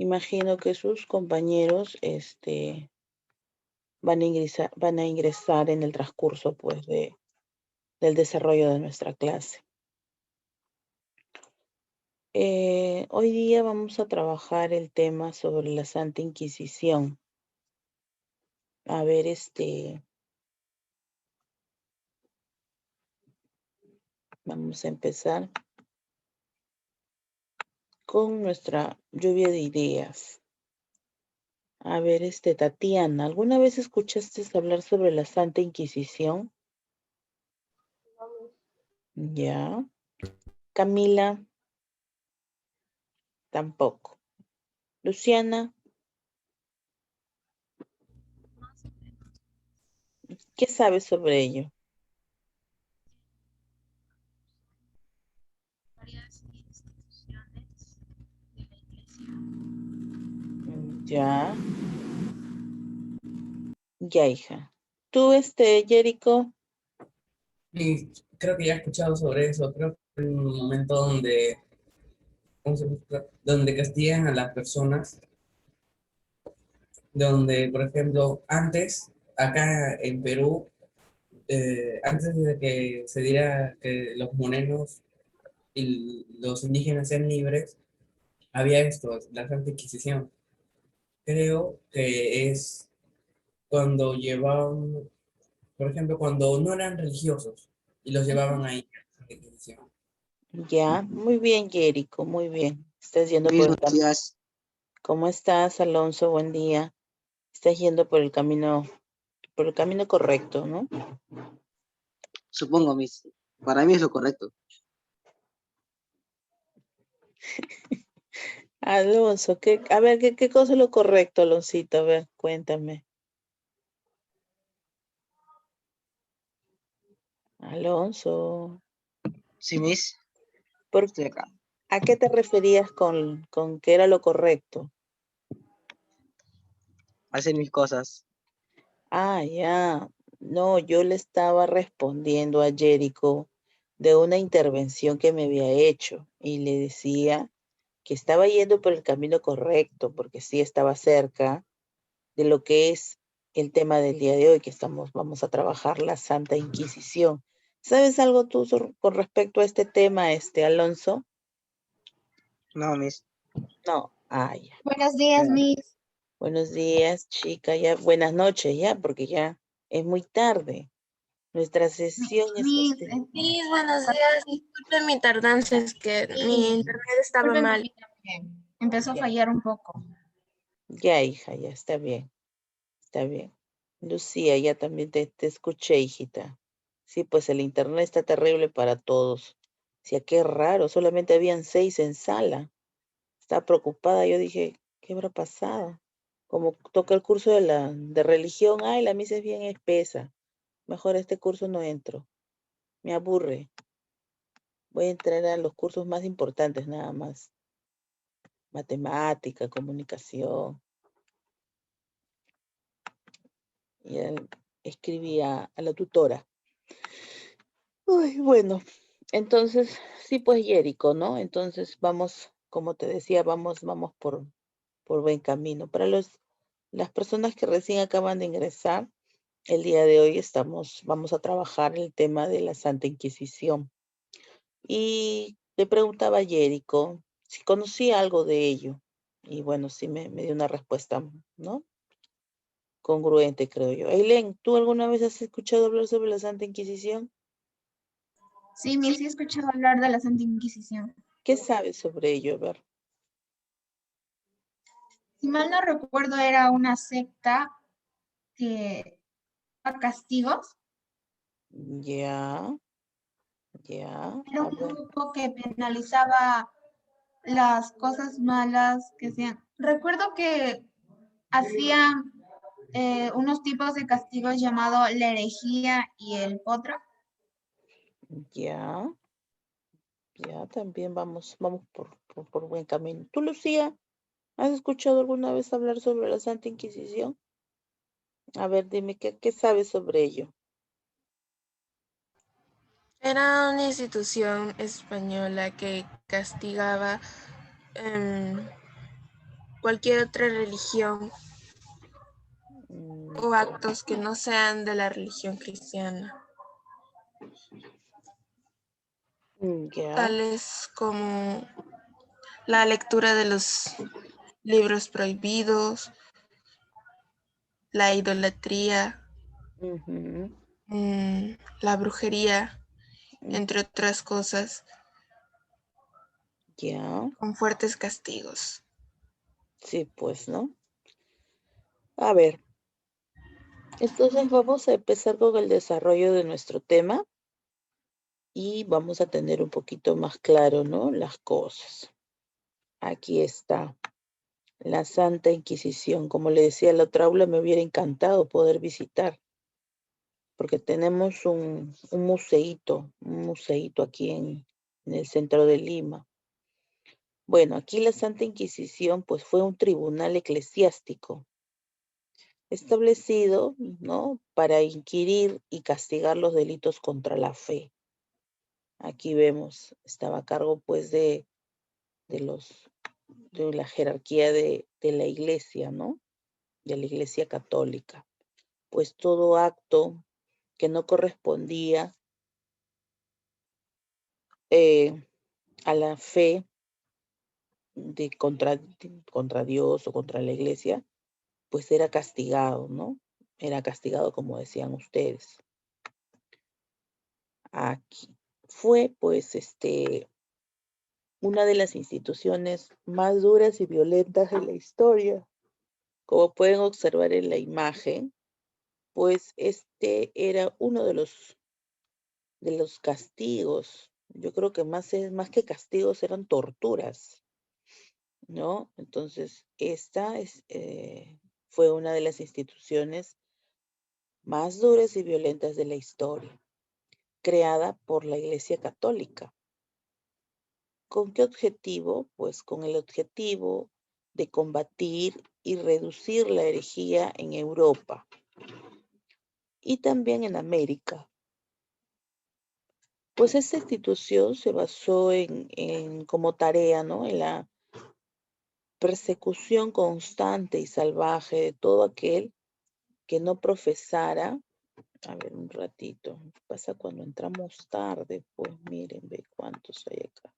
Imagino que sus compañeros van a ingresar en el transcurso pues del desarrollo de nuestra clase. Hoy día vamos a trabajar el tema sobre la Santa Inquisición. A ver, vamos a empezar con nuestra lluvia de ideas. A ver, Tatiana, ¿alguna vez escuchaste hablar sobre la Santa Inquisición? Ya. Camila, tampoco. Luciana, ¿qué sabes sobre ello? Varias instituciones de la iglesia. Ya, ya, hija. Tú, Jerico, Y creo que ya he escuchado sobre eso. Creo que en un momento donde, ¿cómo se llama? Donde castigan a las personas, donde, por ejemplo, antes, acá en Perú, antes de que se diera que los morenos y los indígenas sean libres, había esto, la Santa Inquisición. Creo que es cuando llevaban, por ejemplo, cuando no eran religiosos y los llevaban ahí a la Santa Inquisición. ya. Muy bien, Jerico, muy bien. Estás yendo por el Buenos camino. días, ¿Cómo estás, Alonso? Buen día. Estás yendo por el camino correcto, ¿no? supongo, Miss. Para mí es lo correcto. Alonso, a ver, ¿qué cosa es lo correcto, Aloncito? A ver, cuéntame. Alonso, Sí, Miss, ¿por, estoy acá. ¿a qué te referías con que era lo correcto? Hacer mis cosas. Ah, ya. No, yo le estaba respondiendo a Jericho de una intervención que me había hecho y le decía que estaba yendo por el camino correcto, porque sí estaba cerca de lo que es el tema del día de hoy, que vamos a trabajar la Santa Inquisición. ¿Sabes algo tú con respecto a este tema, Alonso? No, Miss. No. Ah, ya. Buenos días, Eh, Miss. Buenos días, chica, ya. Buenas noches, ya, porque ya es muy tarde. Nuestra sesión es Miss, Sí, buenos días. Disculpe mi tardanza, es que mi internet estaba disculpen mal. que empezó a Ya, fallar un poco. ya, hija, ya, está bien, está bien. Lucía, ya también te escuché, hijita. Sí, pues el internet está terrible para todos. Sí, qué raro, solamente habían 6 en sala. Estaba preocupada, yo dije, ¿qué habrá pasado? Como toca el curso de religión, ay, la misa es bien espesa. Mejor a este curso no entro, me aburre. Voy a entrar a los cursos más importantes nada más. Matemática, comunicación. Y él escribía a la tutora. Uy, bueno, entonces, sí, pues Jerico, ¿no? Entonces vamos, como te decía, vamos por buen camino. Para las personas que recién acaban de ingresar, el día de hoy vamos a trabajar el tema de la Santa Inquisición. Y le preguntaba a Jerico si conocía algo de ello. Y bueno, sí me dio una respuesta, ¿no? Congruente, creo yo. Eileen, ¿tú alguna vez has escuchado hablar sobre la Santa Inquisición? Sí, Miss, sí he escuchado hablar de la Santa Inquisición. ¿Qué sabes sobre ello? A ver. Si mal no recuerdo, era una secta que daba castigos. Ya, ya, Era a un ver. grupo que penalizaba las cosas malas que hacían. Recuerdo que hacían unos tipos de castigos llamado la herejía y el potro. Ya, ya, también vamos por buen camino. ¿Tú, Lucía, has escuchado alguna vez hablar sobre la Santa Inquisición? A ver, dime, ¿qué sabes sobre ello? Era una institución española que castigaba em, cualquier otra religión Mm, o actos que no sean de la religión cristiana, ya. tales como la lectura de los libros prohibidos, la idolatría, Ujú, la brujería, mm, entre otras cosas, ya. con fuertes castigos. Sí, pues, ¿no? A ver, entonces vamos a empezar con el desarrollo de nuestro tema y vamos a tener un poquito más claro, ¿no? Las cosas. Aquí está la Santa Inquisición. Como le decía, la otra aula me hubiera encantado poder visitar, porque tenemos un museíto aquí en el centro de Lima. Bueno, aquí la Santa Inquisición pues fue un tribunal eclesiástico establecido, ¿no? Para inquirir y castigar los delitos contra la fe. Aquí vemos, estaba a cargo pues de los, de la jerarquía de la iglesia, ¿no? De la iglesia católica. Pues todo acto que no correspondía eh, a la fe contra Dios o contra la iglesia, pues era castigado, ¿no? Era castigado como decían ustedes. Aquí fue pues una de las instituciones más duras y violentas de la historia. Como pueden observar en la imagen, pues era uno de los castigos. Yo creo que más que castigos eran torturas, ¿no? Entonces, fue una de las instituciones más duras y violentas de la historia, creada por la Iglesia Católica. ¿Con qué objetivo? Pues con el objetivo de combatir y reducir la herejía en Europa y también en América. Pues esta institución se basó como tarea, ¿no? En la persecución constante y salvaje de todo aquel que no profesara. A ver, un ratito. ¿Qué pasa cuando entramos tarde? Pues miren, ve cuántos hay acá.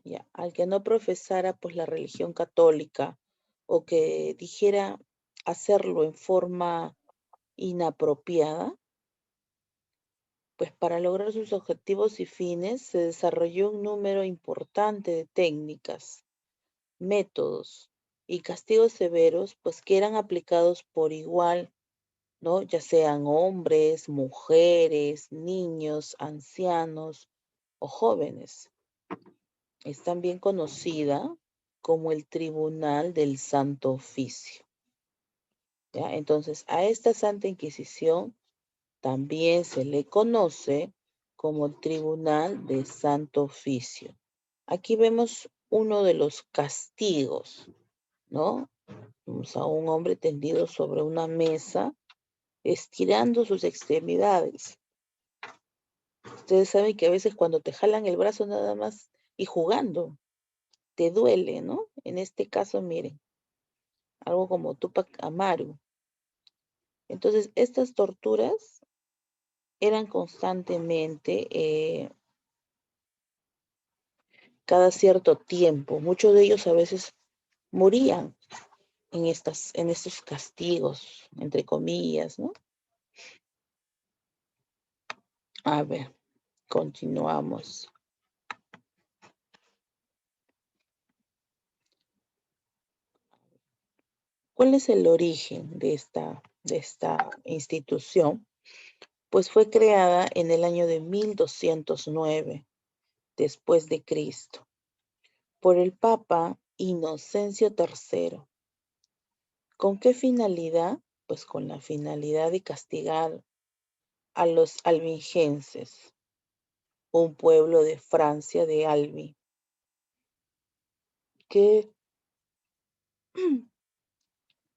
Ya, al que no profesara pues la religión católica o que dijera hacerlo en forma inapropiada, pues para lograr sus objetivos y fines se desarrolló un número importante de técnicas, métodos y castigos severos, pues que eran aplicados por igual, ¿no? Ya sean hombres, mujeres, niños, ancianos o jóvenes. Es también conocida como el Tribunal del Santo Oficio, ¿ya? Entonces, a esta Santa Inquisición también se le conoce como el Tribunal de Santo Oficio. Aquí vemos uno de los castigos, ¿no? Vemos a un hombre tendido sobre una mesa, estirando sus extremidades. Ustedes saben que a veces cuando te jalan el brazo nada más y jugando, te duele, ¿no? En este caso, miren, algo como Tupac Amaru. Entonces, estas torturas eran constantemente, cada cierto tiempo. Muchos de ellos a veces morían en estos castigos, entre comillas, ¿no? A ver, continuamos. ¿Cuál es el origen de esta institución? Pues fue creada en el año de 1209 después de Cristo por el Papa Inocencio III. ¿Con qué finalidad? Pues con la finalidad de castigar a los albigenses, un pueblo de Francia de Albi, que,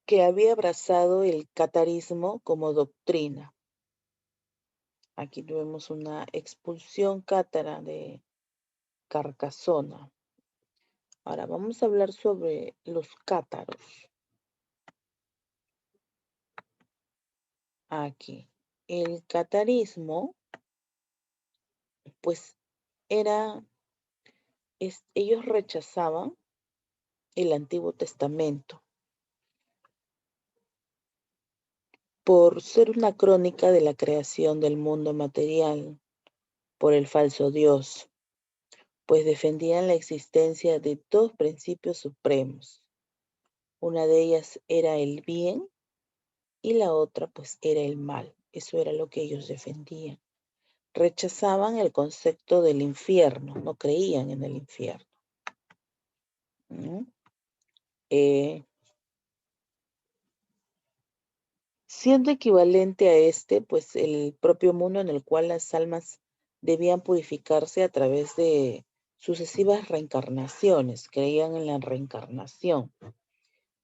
que había abrazado el catarismo como doctrina. Aquí tuvimos una expulsión cátara de Carcasona. Ahora vamos a hablar sobre los cátaros. Aquí. El catarismo, pues, ellos rechazaban el Antiguo Testamento por ser una crónica de la creación del mundo material por el falso Dios, pues defendían la existencia de dos principios supremos. Una de ellas era el bien y la otra pues era el mal. Eso era lo que ellos defendían. Rechazaban el concepto del infierno, no creían en el infierno, ¿no? Siendo equivalente a este, pues el propio mundo en el cual las almas debían purificarse a través de sucesivas reencarnaciones, creían en la reencarnación,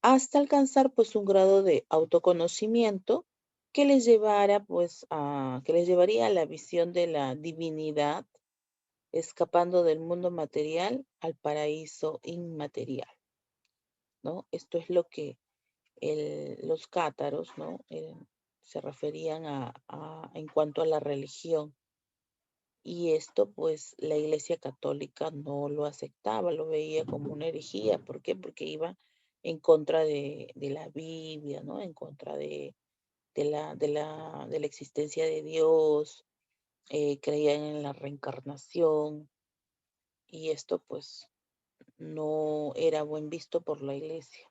hasta alcanzar pues un grado de autoconocimiento que les llevara pues que les llevaría a la visión de la divinidad, escapando del mundo material al paraíso inmaterial, ¿no? Esto es lo que los cátaros, ¿no? Se referían en cuanto a la religión. Y esto, pues, la Iglesia Católica no lo aceptaba, lo veía como una herejía. ¿Por qué? Porque iba en contra de la Biblia, ¿no? En contra de la existencia de Dios, creían en la reencarnación, y esto, pues, no era buen visto por la Iglesia.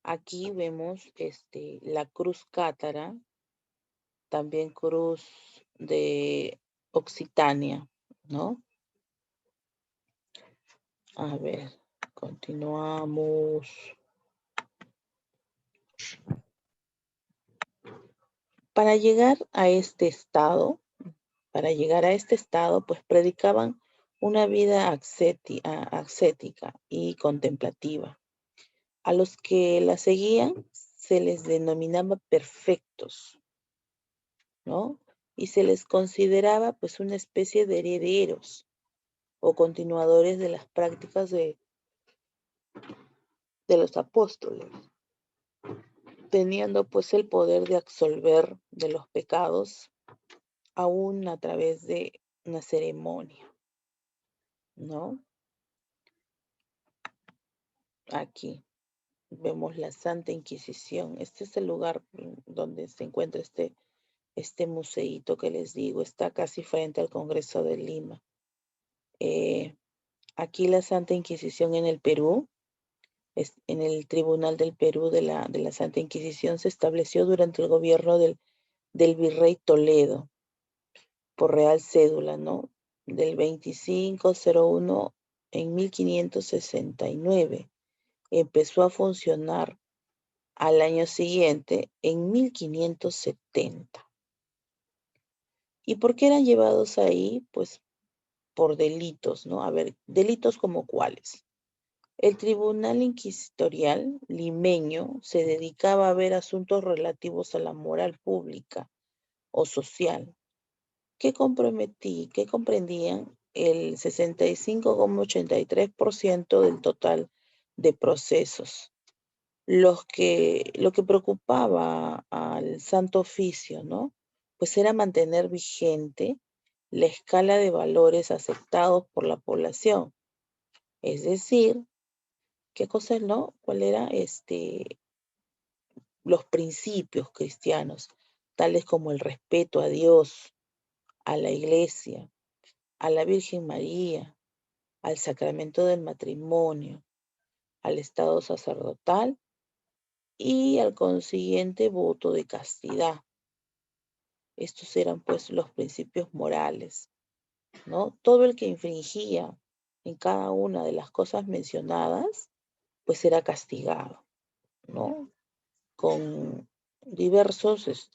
Aquí vemos la cruz cátara, también cruz de Occitania, ¿no? A ver, continuamos. Para llegar a este estado, pues predicaban una vida ascética y contemplativa. A los que la seguían se les denominaba perfectos, ¿no? Y se les consideraba pues una especie de herederos o continuadores de las prácticas de los apóstoles, teniendo pues el poder de absolver de los pecados aún a través de una ceremonia, ¿no? Aquí vemos la Santa Inquisición. Este es el lugar donde se encuentra este museíto que les digo. Está casi frente al Congreso de Lima. Aquí la Santa Inquisición en el Perú, en el Tribunal del Perú de la Santa Inquisición, se estableció durante el gobierno del virrey Toledo, por real cédula, ¿no? Del 2501 en 1569. Empezó a funcionar al año siguiente, en 1570. ¿Y por qué eran llevados ahí? Pues por delitos, ¿no? A ver, delitos como cuáles. El Tribunal Inquisitorial limeño se dedicaba a ver asuntos relativos a la moral pública o social, que comprendían el 65,83% del total de procesos. Lo que preocupaba al Santo Oficio, ¿no? Pues era mantener vigente la escala de valores aceptados por la población. Es decir, ¿qué cosas no? ¿Cuál era los principios cristianos, tales como el respeto a Dios, a la Iglesia, a la Virgen María, al sacramento del matrimonio, al estado sacerdotal y al consiguiente voto de castidad? Estos eran pues los principios morales, ¿no? Todo el que infringía en cada una de las cosas mencionadas, pues era castigado, ¿no? Con diversas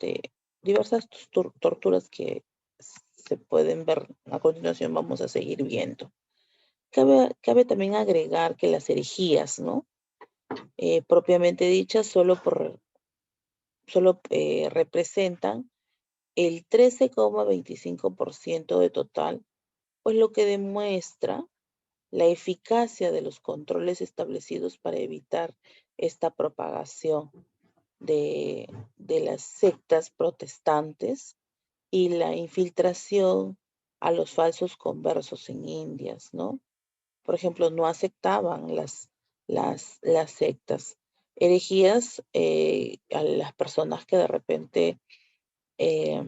torturas que se pueden ver a continuación, vamos a seguir viendo. Cabe también agregar que las herejías, ¿no? Propiamente dichas, solo representan el 13,25% de total, pues lo que demuestra la eficacia de los controles establecidos para evitar esta propagación de las sectas protestantes y la infiltración a los falsos conversos en Indias, ¿no? Por ejemplo, no aceptaban las sectas. Herejías a las personas que de repente eh,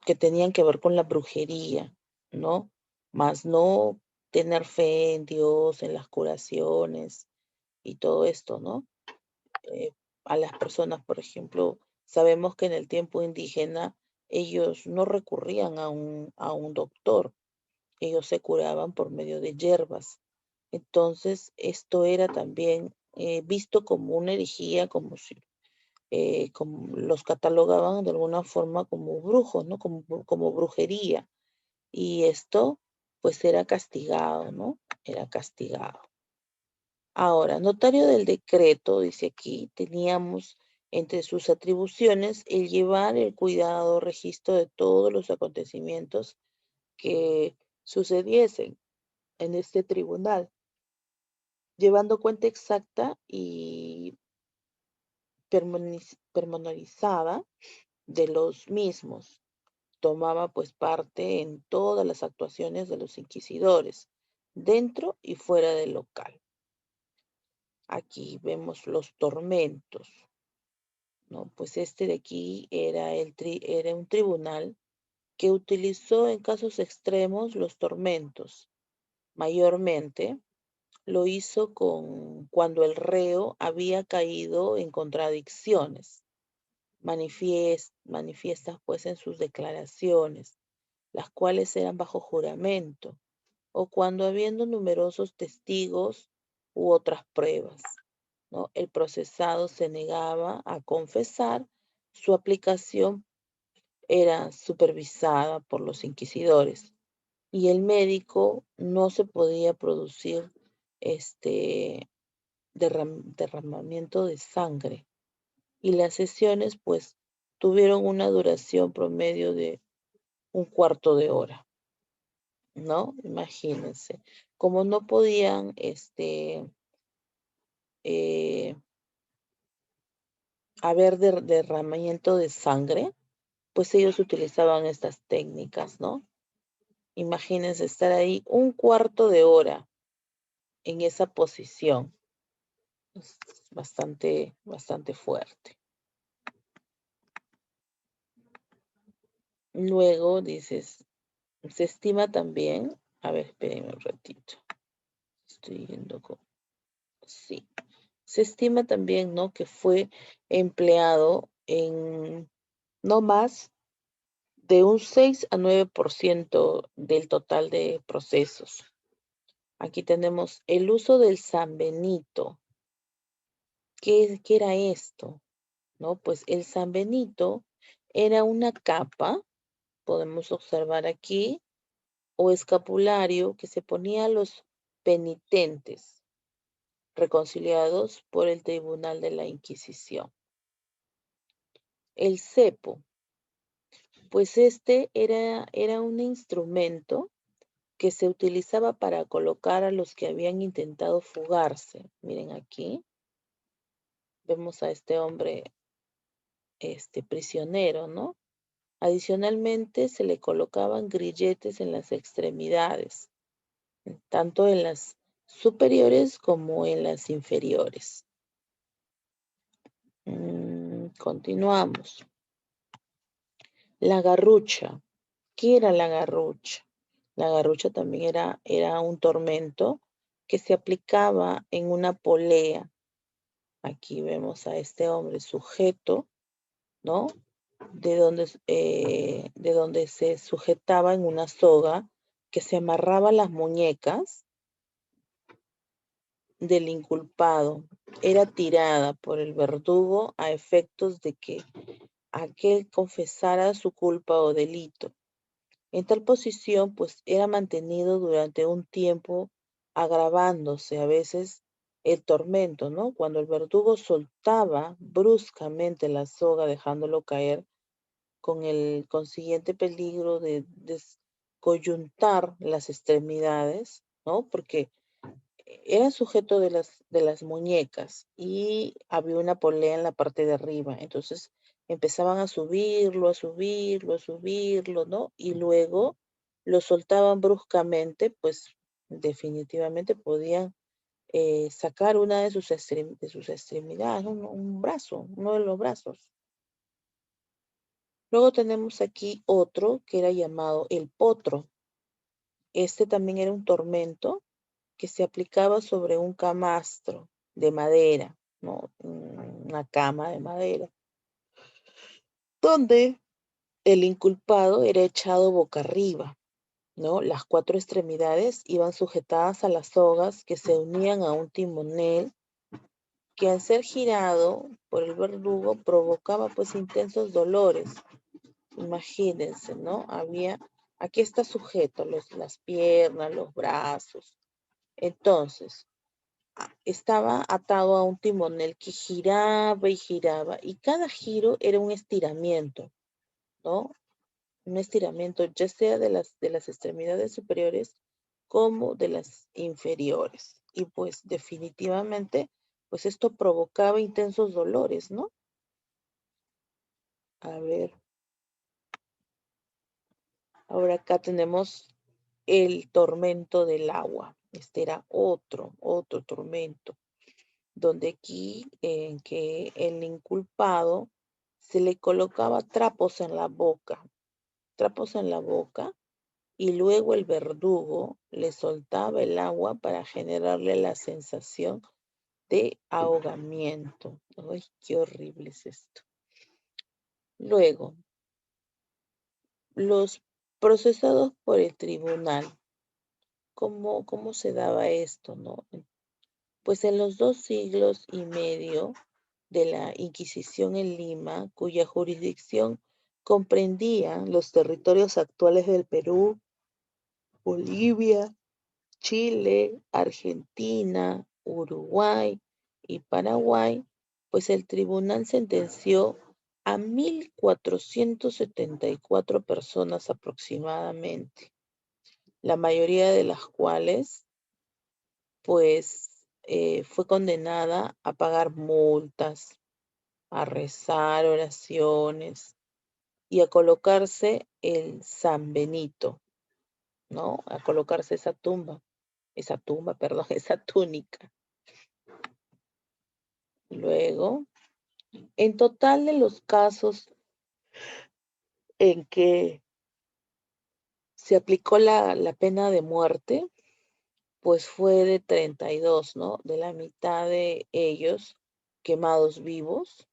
que tenían que ver con la brujería, ¿no? Más no tener fe en Dios, en las curaciones y todo esto, ¿no? Eh, a las personas, por ejemplo, sabemos que en el tiempo indígena ellos no recurrían a un doctor, ellos se curaban por medio de hierbas. Entonces, esto era también visto como una herejía, como los catalogaban de alguna forma como brujos, ¿no? Como brujería. Y esto, pues, era castigado, ¿no? Era castigado. Ahora, notario del decreto, dice aquí, teníamos entre sus atribuciones el llevar el cuidado, registro de todos los acontecimientos que sucediesen en este tribunal, llevando cuenta exacta y pormenorizada de los mismos. Tomaba pues parte en todas las actuaciones de los inquisidores, dentro y fuera del local. Aquí vemos los tormentos, ¿no? Pues este de aquí era un tribunal que utilizó en casos extremos los tormentos. Mayormente lo hizo cuando el reo había caído en contradicciones manifiestas pues en sus declaraciones, las cuales eran bajo juramento, o cuando habiendo numerosos testigos u otras pruebas, ¿no? El procesado se negaba a confesar, su aplicación era supervisada por los inquisidores y el médico no se podía producir este derramamiento de sangre. Y las sesiones pues tuvieron una duración promedio de un cuarto de hora, ¿no? Imagínense. Como no podían eh, haber derramamiento de sangre, pues ellos utilizaban estas técnicas, ¿no? Imagínense estar ahí un cuarto de hora en esa posición. Es bastante, bastante fuerte. Luego dices, se estima también, a ver, espérenme un ratito. Estoy yendo con, sí. Se estima también, ¿no? Que fue empleado en no más de un 6 a 9% del total de procesos. Aquí tenemos el uso del San Benito. ¿Qué era esto? ¿No? Pues el San Benito era una capa, podemos observar aquí, o escapulario que se ponía a los penitentes reconciliados por el Tribunal de la Inquisición. El cepo, pues este era un instrumento que se utilizaba para colocar a los que habían intentado fugarse. Miren aquí, vemos a este hombre, prisionero, ¿no? Adicionalmente, se le colocaban grilletes en las extremidades, tanto en las superiores como en las inferiores. Continuamos. La garrucha. ¿Qué era la garrucha? La garrucha también era un tormento que se aplicaba en una polea. Aquí vemos a este hombre sujeto, ¿no? De donde se sujetaba en una soga que se amarraba a las muñecas del inculpado. Era tirada por el verdugo a efectos de que aquel confesara su culpa o delito. En tal posición, pues era mantenido durante un tiempo, agravándose a veces el tormento, ¿no? Cuando el verdugo soltaba bruscamente la soga dejándolo caer con el consiguiente peligro de coyuntar las extremidades, ¿no? Porque era sujeto de las muñecas y había una polea en la parte de arriba. Entonces empezaban a subirlo, a subirlo, a subirlo, ¿no? Y luego lo soltaban bruscamente, pues definitivamente podían sacar una de sus extremidades, un brazo, uno de los brazos. Luego tenemos aquí otro que era llamado el potro. Este también era un tormento que se aplicaba sobre un camastro de madera, ¿no? Una cama de madera, donde el inculpado era echado boca arriba, ¿no? Las cuatro extremidades iban sujetadas a las sogas que se unían a un timonel que al ser girado por el verdugo provocaba pues intensos dolores. Imagínense, ¿no? Aquí está sujeto las piernas, los brazos. Entonces, estaba atado a un timonel que giraba y cada giro era un estiramiento, ¿no? Un estiramiento ya sea de las extremidades superiores como de las inferiores. Y pues definitivamente, pues esto provocaba intensos dolores, ¿no? A ver, ahora acá tenemos el tormento del agua. Este era otro tormento, donde aquí en que el inculpado se le colocaba trapos en la boca, y luego el verdugo le soltaba el agua para generarle la sensación de ahogamiento. Ay, qué horrible es esto. Luego, los procesados por el tribunal. ¿Cómo se daba esto, no? Pues en los 2 siglos y medio de la Inquisición en Lima, cuya jurisdicción comprendía los territorios actuales del Perú, Bolivia, Chile, Argentina, Uruguay y Paraguay, pues el tribunal sentenció a 1.474 personas aproximadamente, la mayoría de las cuales pues fue condenada a pagar multas, a rezar oraciones y a colocarse el San Benito, ¿no? A colocarse perdón, esa túnica. Luego, en total de los casos en que se aplicó la pena de muerte, pues fue de 32, ¿no? De la mitad de ellos quemados vivos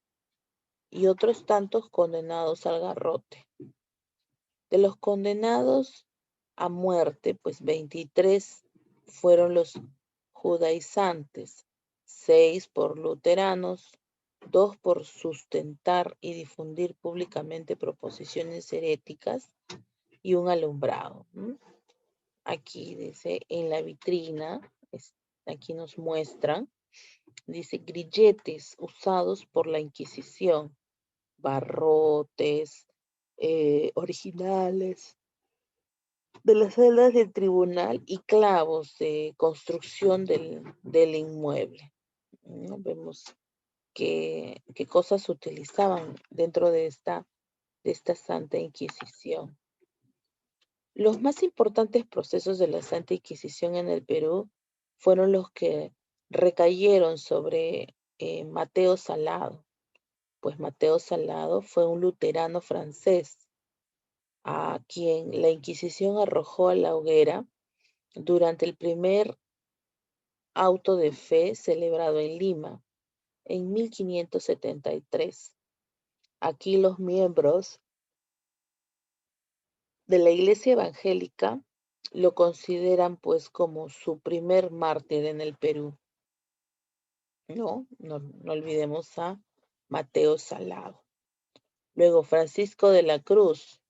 y otros tantos condenados al garrote. De los condenados a muerte, pues 23 fueron los judaizantes, 6 por luteranos, 2 por sustentar y difundir públicamente proposiciones heréticas y un alumbrado. Aquí dice en la vitrina, aquí nos muestran, dice grilletes usados por la Inquisición, barrotes, originales de las celdas del tribunal y clavos de construcción del inmueble, ¿no? Vemos qué cosas se utilizaban dentro de esta Santa Inquisición. Los más importantes procesos de la Santa Inquisición en el Perú fueron los que recayeron sobre Mateo Salado, pues Mateo Salado fue un luterano francés a quien la Inquisición arrojó a la hoguera durante el primer auto de fe celebrado en Lima en 1573. Aquí los miembros de la Iglesia Evangélica lo consideran pues como su primer mártir en el Perú. No olvidemos a Mateo Salado. Luego Francisco de la Cruz,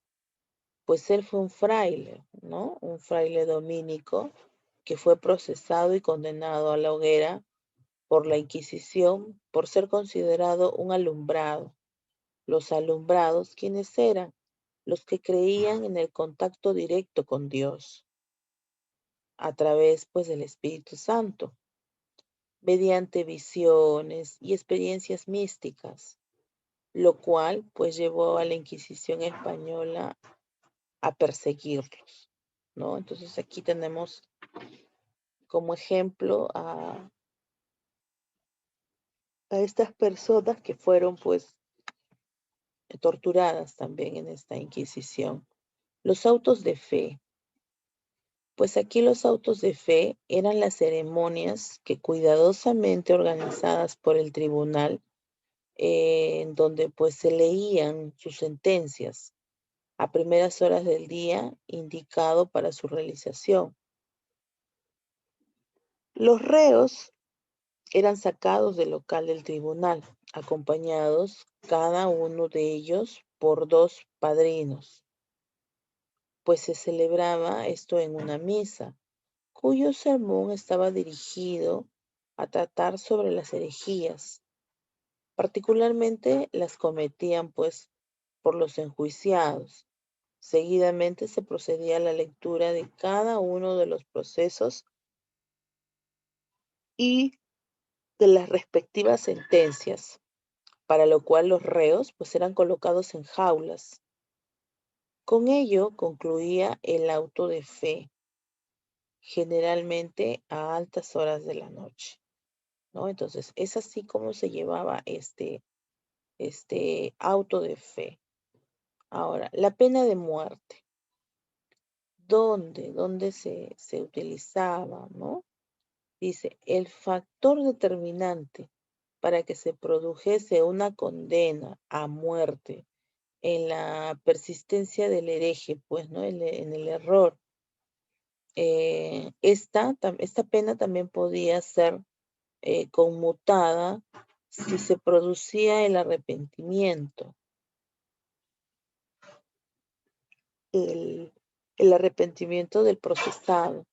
pues él fue un fraile, ¿no? Un fraile dominico que fue procesado y condenado a la hoguera por la Inquisición por ser considerado un alumbrado. Los alumbrados, ¿quiénes eran? los que creían en el contacto directo con Dios a través pues del Espíritu Santo, mediante visiones y experiencias místicas, lo cual pues llevó a la Inquisición española a perseguirlos, ¿no? Entonces aquí tenemos como ejemplo a estas personas que fueron pues torturadas también en esta Inquisición. Los autos de fe. Pues aquí los autos de fe eran las ceremonias que cuidadosamente organizadas por el tribunal, en donde pues se leían sus sentencias a primeras horas del día indicado para su realización. Los reos eran sacados del local del tribunal, acompañados cada uno de ellos por 2 padrinos, pues se celebraba esto en una misa, cuyo sermón estaba dirigido a tratar sobre las herejías. Particularmente las cometían pues por los enjuiciados. Seguidamente se procedía a la lectura de cada uno de los procesos y de las respectivas sentencias, para lo cual los reos pues eran colocados en jaulas. Con ello concluía el auto de fe, generalmente a altas horas de la noche, ¿no? Entonces, es así como se llevaba este auto de fe. Ahora, la pena de muerte. ¿Dónde se utilizaba, no? Dice, el factor determinante para que se produjese una condena a muerte en la persistencia del hereje, pues, ¿no? En el error. Esta pena también podía ser conmutada si se producía el arrepentimiento. El arrepentimiento del procesado,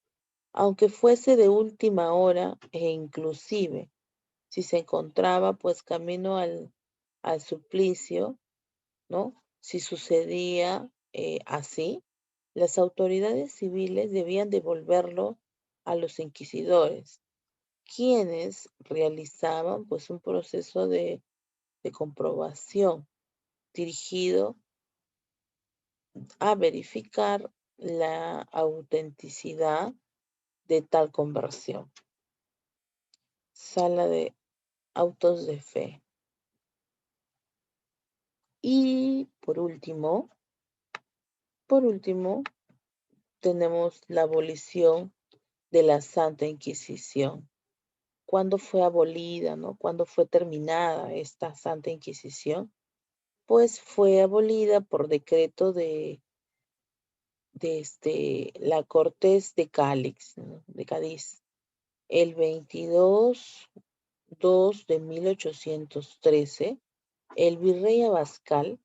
aunque fuese de última hora e inclusive si se encontraba pues camino al suplicio, ¿no? Si sucedía así, las autoridades civiles debían devolverlo a los inquisidores, quienes realizaban pues un proceso de comprobación dirigido a verificar la autenticidad de tal conversión. Sala de autos de fe. Y por último, tenemos la abolición de la Santa Inquisición. ¿Cuándo fue abolida, no? ¿Cuándo fue terminada esta Santa Inquisición? Pues fue abolida por decreto de la Cortes de Cádiz, ¿no? De Cádiz, el 22/2 de 1813, el virrey Abascal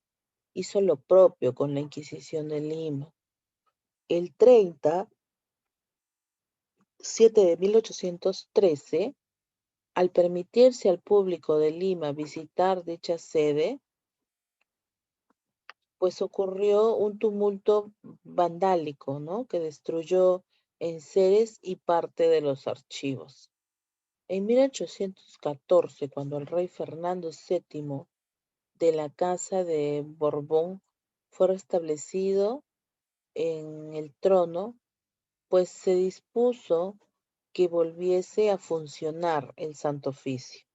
hizo lo propio con la Inquisición de Lima. El 30/7 de 1813, al permitirse al público de Lima visitar dicha sede, pues ocurrió un tumulto vandálico, ¿no? Que destruyó enseres y parte de los archivos. En 1814, cuando el rey Fernando VII de la Casa de Borbón fue restablecido en el trono, pues se dispuso que volviese a funcionar el Santo Oficio,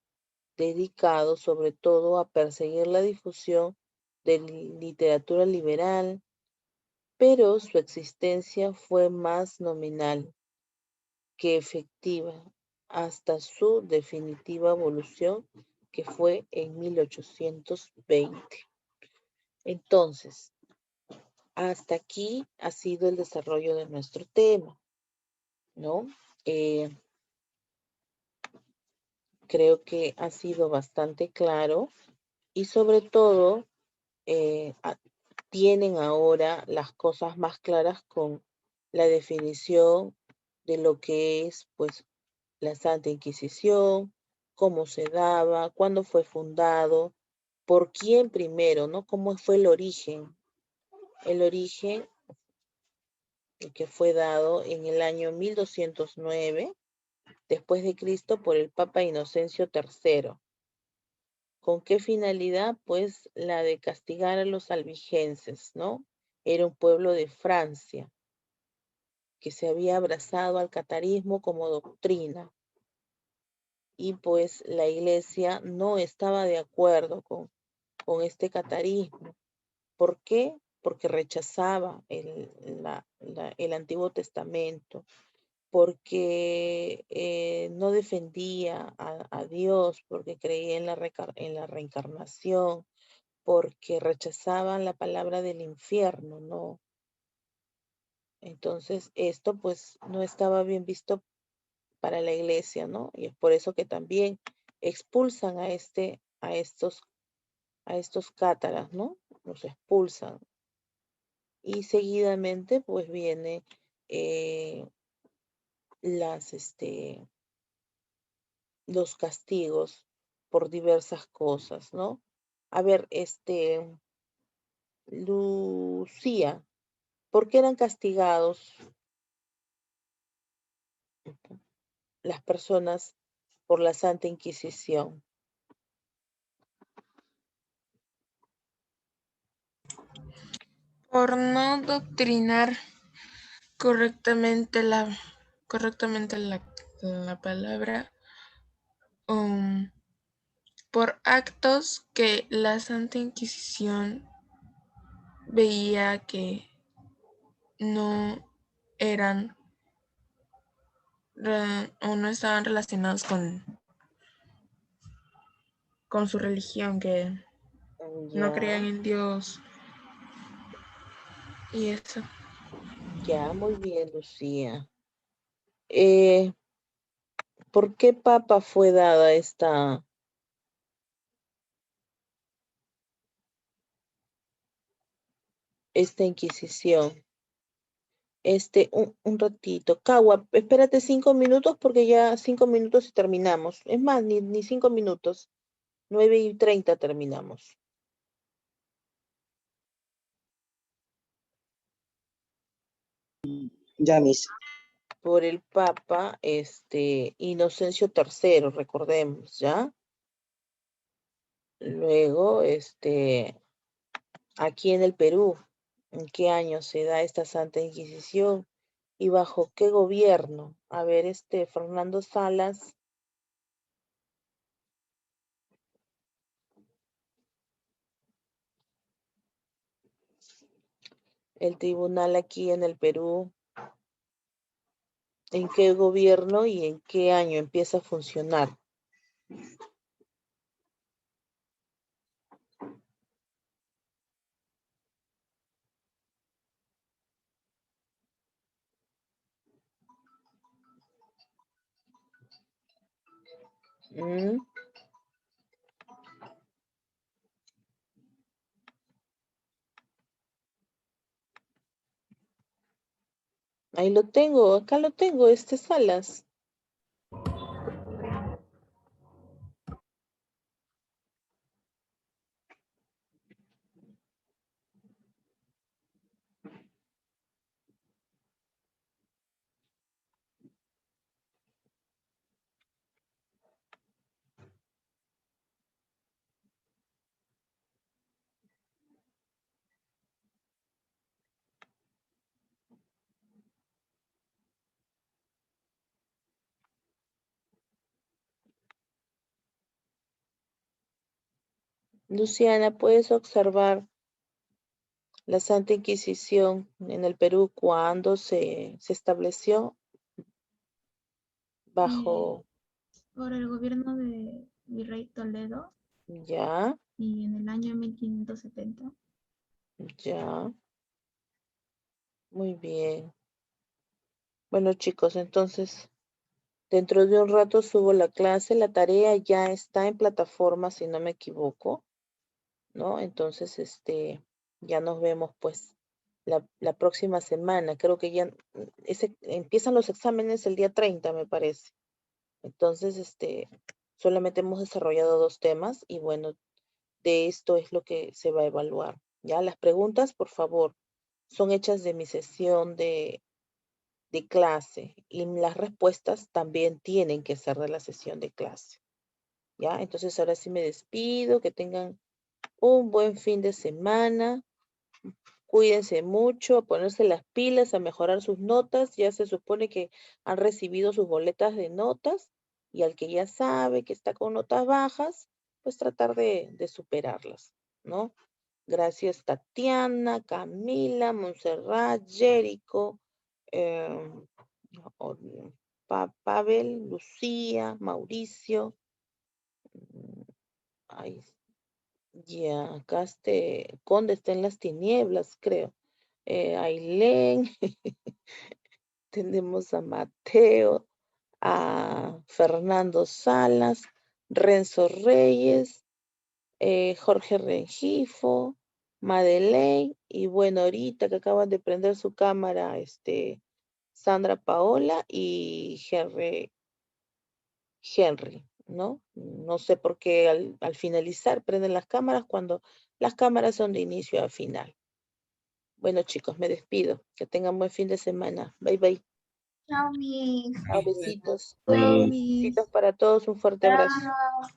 dedicado sobre todo a perseguir la difusión de literatura liberal, pero su existencia fue más nominal que efectiva hasta su definitiva abolición, que fue en 1820. Entonces, hasta aquí ha sido el desarrollo de nuestro tema, ¿no? Creo que ha sido bastante claro y sobre todo tienen ahora las cosas más claras con la definición de lo que es pues la Santa Inquisición, cómo se daba, cuándo fue fundado, por quién primero, ¿no? Cómo fue el origen el origen que fue dado en el año 1209 después de Cristo por el Papa Inocencio III. ¿Con qué finalidad? Pues la de castigar a los albigenses, ¿no? Era un pueblo de Francia que se había abrazado al catarismo como doctrina y pues la iglesia no estaba de acuerdo con este catarismo. ¿Por qué? Porque rechazaba el Antiguo Testamento, porque no defendía a Dios, porque creía en la reencarnación, porque rechazaban la palabra del infierno, ¿no? Entonces, esto pues no estaba bien visto para la iglesia, ¿no? Y es por eso que también expulsan a estos cátaras, ¿no? Los expulsan. Y seguidamente, pues viene eh, los castigos por diversas cosas, ¿no? A ver, Lucía, ¿por qué eran castigados las personas por la Santa Inquisición? Por no doctrinar correctamente la palabra, um, por actos que la Santa Inquisición veía que no eran o no estaban relacionados con su religión, que no Ya, creían en Dios y eso. ya, muy bien, Lucía. Eh, ¿Por qué papa fue dada esta Inquisición? Un ratito. Cagua, espérate 5 minutos porque ya 5 minutos y terminamos. Es más, ni 5 minutos. 9:30 terminamos. Ya, Miss. Por el Papa, Inocencio III, recordemos, ¿ya? Luego, aquí en el Perú, ¿en qué año se da esta Santa Inquisición? ¿Y bajo qué gobierno? A ver, Fernando Salas. El tribunal aquí en el Perú, ¿en qué gobierno y en qué año empieza a funcionar? ¿Mm? Ahí lo tengo, acá lo tengo, Salas. Luciana, ¿puedes observar la Santa Inquisición en el Perú cuando se estableció bajo, Por el gobierno de Virrey Toledo ya, y en el año 1570. ya, muy bien. Bueno, chicos, entonces, dentro de un rato subo la clase, la tarea ya está en plataforma, si no me equivoco, ¿no? Entonces, ya nos vemos, pues, la próxima semana. Creo que ya empiezan los exámenes el día 30, me parece. Entonces, solamente hemos desarrollado 2 temas y bueno, de esto es lo que se va a evaluar. Ya, las preguntas, por favor, son hechas de mi sesión de clase y las respuestas también tienen que ser de la sesión de clase. ¿Ya? Entonces ahora sí me despido, que tengan un buen fin de semana. Cuídense mucho, a ponerse las pilas, a mejorar sus notas. Ya se supone que han recibido sus boletas de notas y al que ya sabe que está con notas bajas, pues tratar de superarlas, ¿no? Gracias Tatiana, Camila, Montserrat, Jerico, o- Pavel, Lucía, Mauricio. Ay, ya, acá Conde está en las tinieblas, creo. Ailén, tenemos a Mateo, a Fernando Salas, Renzo Reyes, Jorge Rengifo, Madeleine, y bueno, ahorita que acaban de prender su cámara, Sandra Paola y Henry, ¿no? No sé por qué al finalizar prenden las cámaras cuando las cámaras son de inicio a final. Bueno, chicos, me despido. Que tengan buen fin de semana. Bye, bye. Chao, Miss. Chao, besitos. Chao, Besitos para todos. Un fuerte abrazo. Chao.